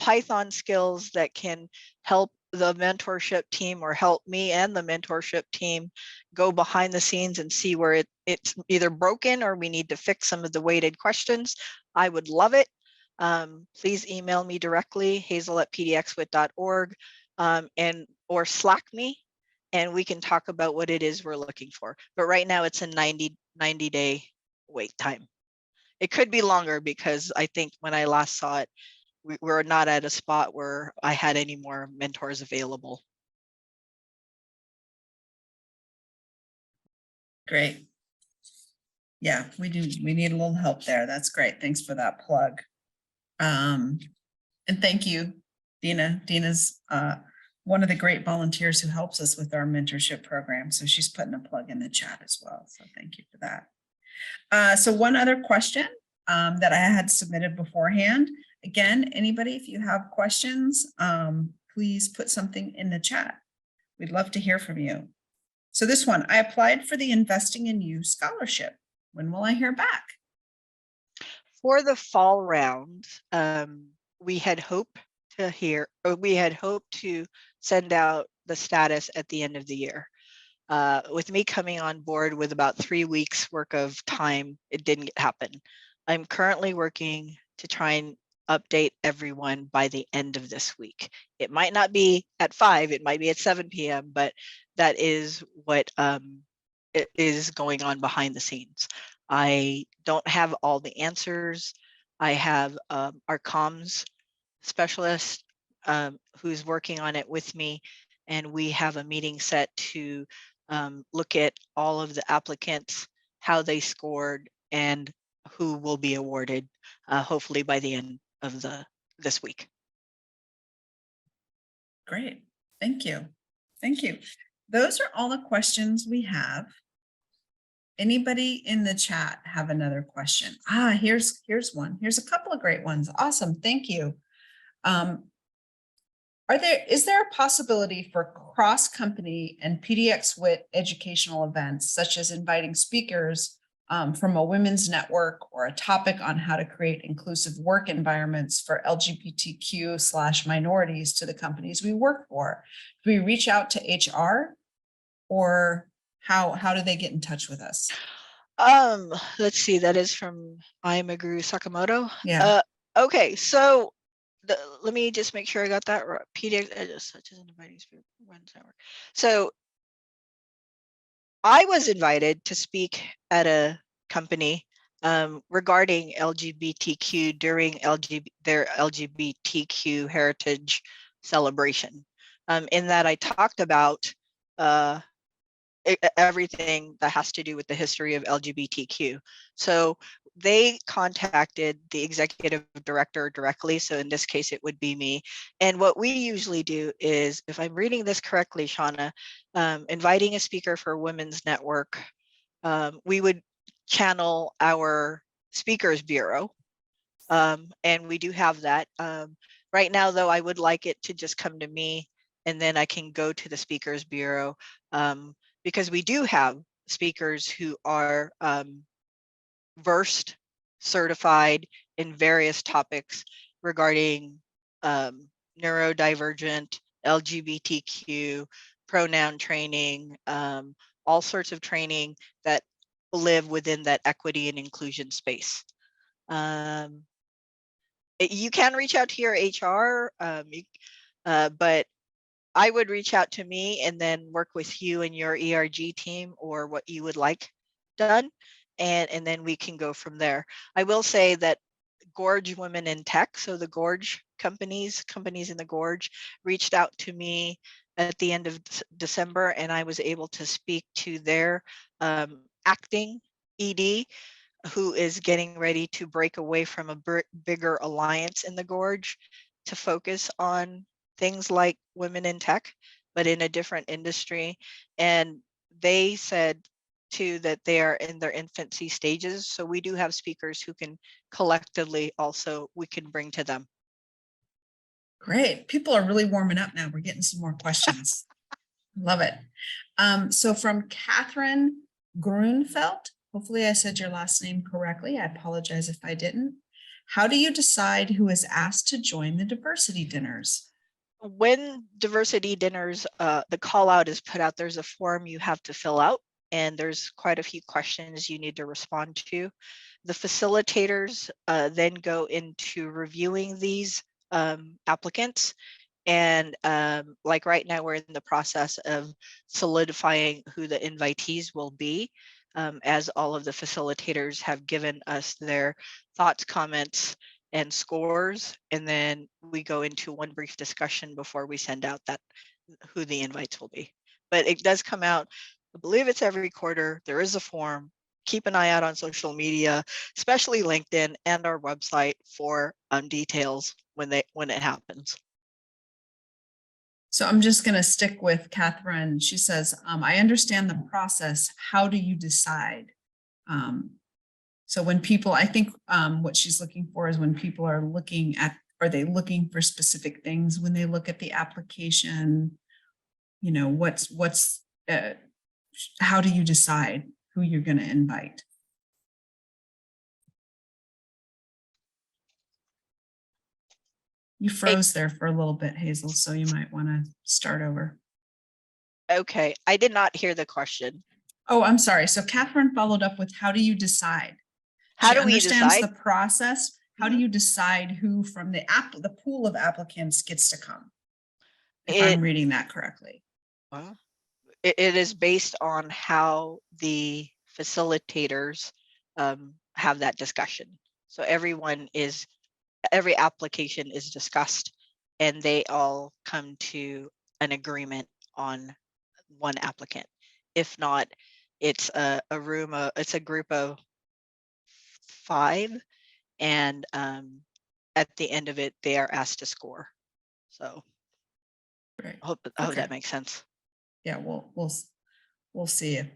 Python skills that can help the mentorship team or help me and the mentorship team go behind the scenes and see where it's either broken or we need to fix some of the weighted questions, I would love it. Please email me directly, hazel@pdxwit.org, or Slack me. and we can talk about what it is we're looking for. But right now it's a 90-day wait time. It could be longer because I think when I last saw it, we're not at a spot where I had any more mentors available. Great. Yeah, we do. We need a little help there. That's great. Thanks for that plug. And thank you, Dina. Dina's one of the great volunteers who helps us with our mentorship program. So she's putting a plug in the chat as well. So thank you for that. So one other question that I had submitted beforehand. Again, anybody, if you have questions, please put something in the chat. We'd love to hear from you. So this one, I applied for the Investing in You scholarship. When will I hear back? For the fall round, we had hoped to send out the status at the end of the year. With me coming on board with about 3 weeks work of time, it didn't happen. I'm currently working to try and update everyone by the end of this week. It might not be at 5, it might be at 7 p.m., but that is what it is going on behind the scenes. I don't have all the answers. I have our comms specialist who's working on it with me, and we have a meeting set to look at all of the applicants, how they scored, and who will be awarded, hopefully by the end of this week. Great. Thank you. Thank you. Those are all the questions we have. Anybody in the chat have another question? Here's one. Here's a couple of great ones. Awesome. Thank you. Is there a possibility for cross-company and PDXWIT educational events, such as inviting speakers from a women's network or a topic on how to create inclusive work environments for LGBTQ/minorities to the companies we work for? Do we reach out to HR, or how do they get in touch with us? Let's see, that is from Imaguru Sakamoto. Yeah. Okay, so let me just make sure I got that right. PDX, such as an inviting speaker, women's network. So I was invited to speak at a company regarding LGBTQ during their LGBTQ heritage celebration. In that I talked about everything that has to do with the history of LGBTQ. So they contacted the executive director directly. So in this case, it would be me. And what we usually do is, if I'm reading this correctly, Shauna, inviting a speaker for Women's Network, we would channel our speakers bureau. And we do have that. Right now, though, I would like it to just come to me, and then I can go to the speakers bureau, because we do have speakers who are versed, certified in various topics regarding neurodivergent, LGBTQ, pronoun training, all sorts of training that live within that equity and inclusion space. You can reach out to your HR, but I would reach out to me and then work with you and your ERG team, or what you would like done. And then we can go from there. I will say that Gorge Women in Tech, so the Gorge companies in the Gorge, reached out to me at the end of December, and I was able to speak to their acting ED, who is getting ready to break away from a bigger alliance in the Gorge to focus on things like women in tech, but in a different industry. And they said too that they are in their infancy stages. So we do have speakers who can collectively also, we can bring to them. Great. People are really warming up now. We're getting some more questions. Love it. So from Katherine Grunfeld, hopefully I said your last name correctly. I apologize if I didn't. How do you decide who is asked to join the diversity dinners? When diversity dinners, the call out is put out, there's a form you have to fill out, and there's quite a few questions you need to respond to. The facilitators then go into reviewing these applicants, And like right now, we're in the process of solidifying who the invitees will be, as all of the facilitators have given us their thoughts, comments, and scores. And then we go into one brief discussion before we send out that who the invites will be. But it does come out, I believe it's every quarter. There is a form. Keep an eye out on social media, especially LinkedIn and our website for details when it happens. So I'm just going to stick with Katherine. She says, I understand the process. How do you decide? So when people, I think what she's looking for is when people are looking at, are they looking for specific things when they look at the application? You know, how do you decide who you're going to invite? You froze there for a little bit, Hazel, so you might want to start over. Okay, I did not hear the question. Oh, I'm sorry. So Katherine followed up with, how do you decide? How do we understands decide? The process. How do you decide who from the pool of applicants gets to come? If I'm reading that correctly. It is based on how the facilitators have that discussion. So every application is discussed and they all come to an agreement on one applicant. If not, it's it's a group of 5, and at the end of it, they are asked to score. So Right. I hope that makes sense. Yeah, we'll see if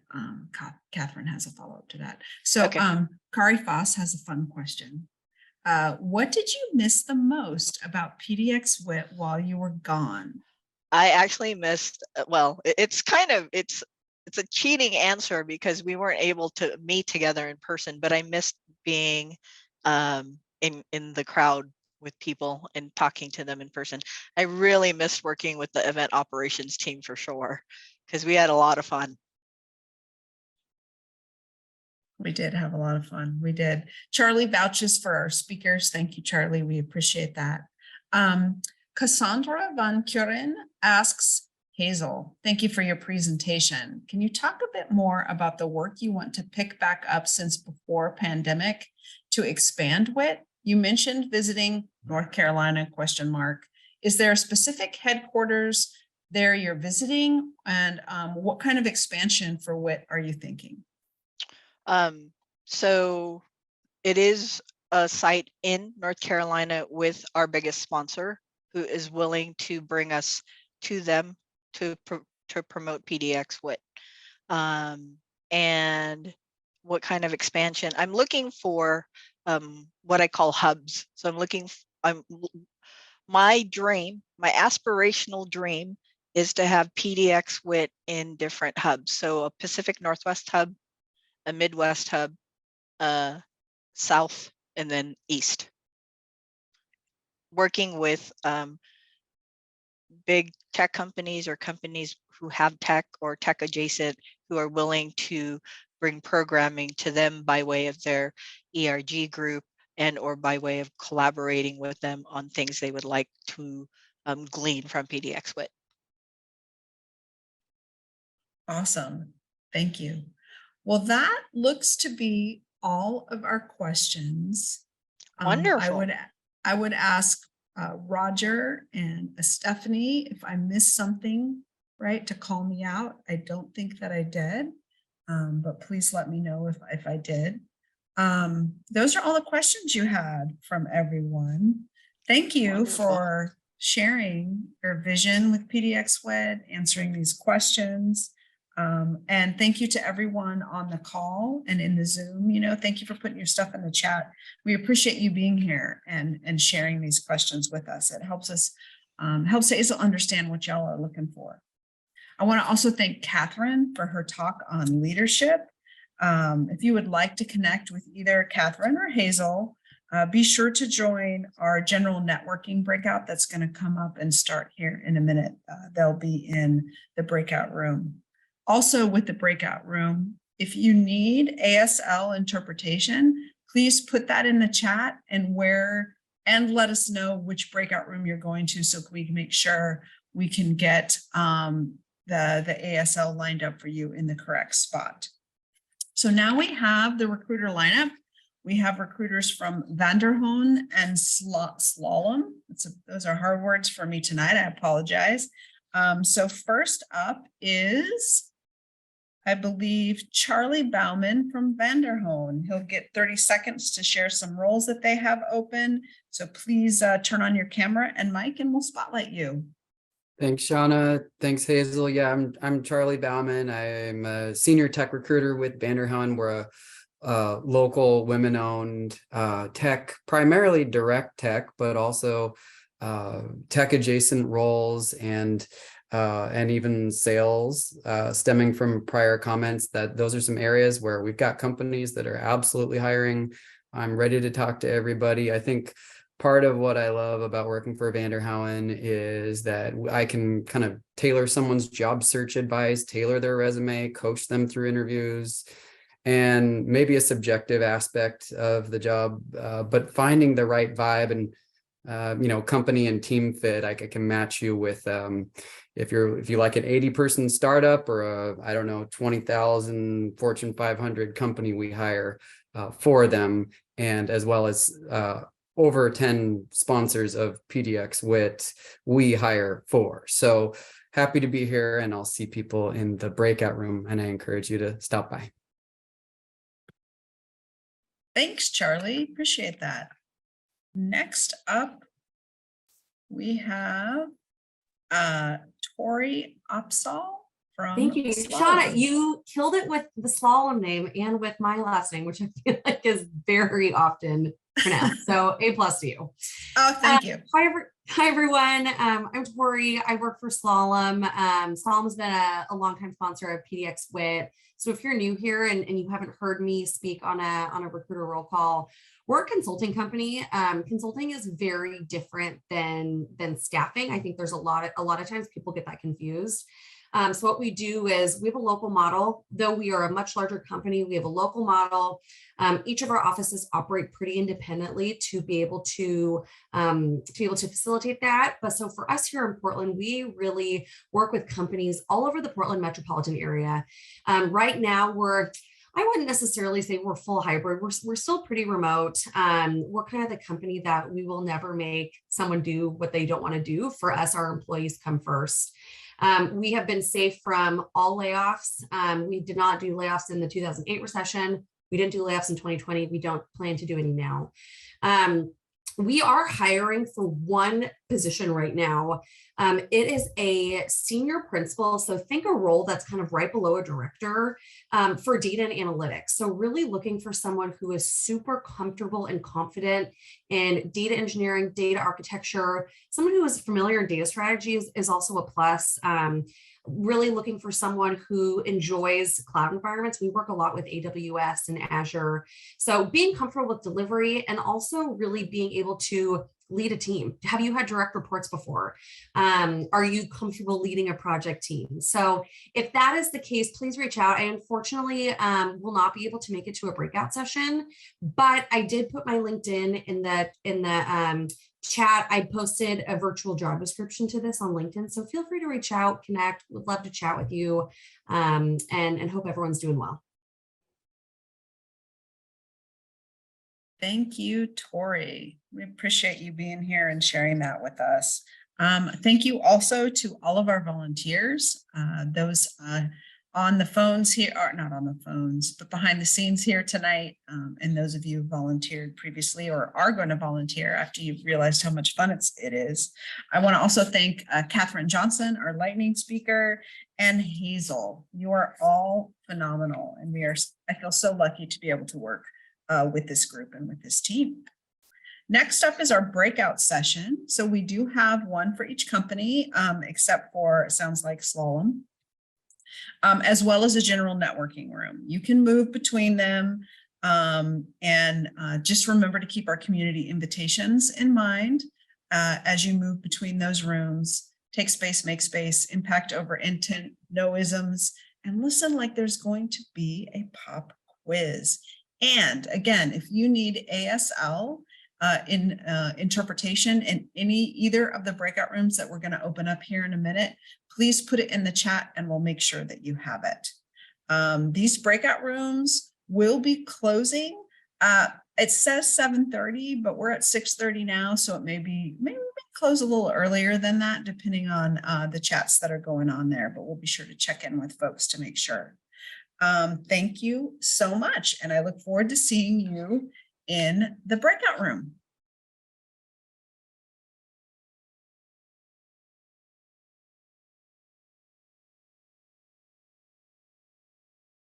Katherine has a follow-up to that. So Okay. Kari Foss has a fun question. What did you miss the most about PDXWIT while you were gone? I actually missed, well, it's a cheating answer because we weren't able to meet together in person, but I missed being in the crowd with people and talking to them in person. I really missed working with the event operations team for sure, because we had a lot of fun. We did have a lot of fun. We did. Charlie vouches for our speakers. Thank you, Charlie. We appreciate that. Cassandra Van Kuren asks, Hazel, thank you for your presentation. Can you talk a bit more about the work you want to pick back up since before pandemic to expand WIT? You mentioned visiting North Carolina, ? Is there a specific headquarters there you're visiting? And what kind of expansion for WIT are you thinking? So it is a site in North Carolina with our biggest sponsor, who is willing to bring us to them to promote PDXWIT. And what kind of expansion? I'm looking for what I call hubs. So my dream, my aspirational dream is to have PDXWIT in different hubs. So a Pacific Northwest hub, a Midwest hub, South, and then East. Working with big tech companies or companies who have tech or tech adjacent who are willing to bring programming to them by way of their ERG group and or by way of collaborating with them on things they would like to glean from PDXWIT. Awesome. Thank you. Well, that looks to be all of our questions. Wonderful. I would ask Roger and Stephanie if I missed something, right, to call me out. I don't think that I did, but please let me know if I did. Those are all the questions you had from everyone. Thank you Wonderful. For sharing your vision with PDXWIT, answering these questions. And thank you to everyone on the call and in the Zoom. Thank you for putting your stuff in the chat. We appreciate you being here and sharing these questions with us. It helps us, helps Hazel understand what y'all are looking for. I want to also thank Katherine for her talk on leadership. If you would like to connect with either Katherine or Hazel, be sure to join our general networking breakout that's going to come up and start here in a minute. They'll be in the breakout room. Also with the breakout room, if you need ASL interpretation, please put that in the chat and where and let us know which breakout room you're going to so we can make sure we can get the ASL lined up for you in the correct spot. So now we have the recruiter lineup. We have recruiters from Vanderhoen and Slalom. Those are hard words for me tonight. I apologize. So first up is, I believe, Charlie Bauman from Vanderhoen. He'll get 30 seconds to share some roles that they have open. So please turn on your camera and mic and we'll spotlight you. Thanks, Shauna. Thanks, Hazel. Yeah, I'm Charlie Bauman. I'm a senior tech recruiter with Vanderhoen. We're a local women-owned tech, primarily direct tech, but also tech adjacent roles and even sales, stemming from prior comments that those are some areas where we've got companies that are absolutely hiring. I'm ready to talk to everybody. I think part of what I love about working for Vanderhoen is that I can kind of tailor someone's job search advice, tailor their resume, coach them through interviews, and maybe a subjective aspect of the job, but finding the right vibe and company and team fit. I can match you with if you like an 80-person startup or I don't know, 20,000 Fortune 500 company, we hire for them, and as well as over 10 sponsors of PDXWIT we hire for. So happy to be here, and I'll see people in the breakout room, and I encourage you to stop by. Thanks, Charlie. Appreciate that. Next up, we have Tori Opsahl from Thank you. Slalom. Shauna, you killed it with the slalom name and with my last name, which I feel like is very often pronounced. So A+ to you. Oh, thank you. Hi, everyone. I'm Tori. I work for Slalom. Slalom has been a longtime sponsor of PDXWIT. So if you're new here and you haven't heard me speak on a recruiter roll call, we're a consulting company. Consulting is very different than staffing. I think there's a lot of times people get that confused. So what we do is we have a local model. Though we are a much larger company, we have a local model. Each of our offices operate pretty independently to be able to facilitate that. But so for us here in Portland, we really work with companies all over the Portland metropolitan area. Right now, I wouldn't necessarily say we're full hybrid. We're still pretty remote. We're kind of the company that we will never make someone do what they don't want to do. For us, our employees come first. We have been safe from all layoffs. We did not do layoffs in the 2008 recession. We didn't do layoffs in 2020. We don't plan to do any now. We are hiring for one position right now. It is a senior principal. So think a role that's kind of right below a director for data and analytics. So really looking for someone who is super comfortable and confident in data engineering, data architecture. Someone who is familiar in data strategies is also a plus. Really looking for someone who enjoys cloud environments. We work a lot with AWS and Azure. So being comfortable with delivery and also really being able to lead a team. Have you had direct reports before? Are you comfortable leading a project team? So if that is the case, please reach out. I unfortunately will not be able to make it to a breakout session, but I did put my LinkedIn in the chat. I posted a virtual job description to this on LinkedIn. So feel free to reach out, connect. Would love to chat with you, and hope everyone's doing well. Thank you, Tori. We appreciate you being here and sharing that with us. Thank you also to all of our volunteers, those on the phones here, or not on the phones, but behind the scenes here tonight, and those of you who volunteered previously or are going to volunteer after you've realized how much fun it is. I want to also thank Katherine Johnson, our lightning speaker, and Hazel. You are all phenomenal, and I feel so lucky to be able to work with this group and with this team. Next up is our breakout session. So we do have one for each company, except for, it sounds like, Slalom, as well as a general networking room. You can move between them, and just remember to keep our community invitations in mind as you move between those rooms. Take space, make space, impact over intent, no isms, and listen like there's going to be a pop quiz. And again, if you need ASL, in interpretation in either of the breakout rooms that we're going to open up here in a minute, please put it in the chat and we'll make sure that you have it. These breakout rooms will be closing. It says 7:30, but we're at 6:30 now, so it maybe we may close a little earlier than that, depending on the chats that are going on there. But we'll be sure to check in with folks to make sure. Thank you so much, and I look forward to seeing you in the breakout room.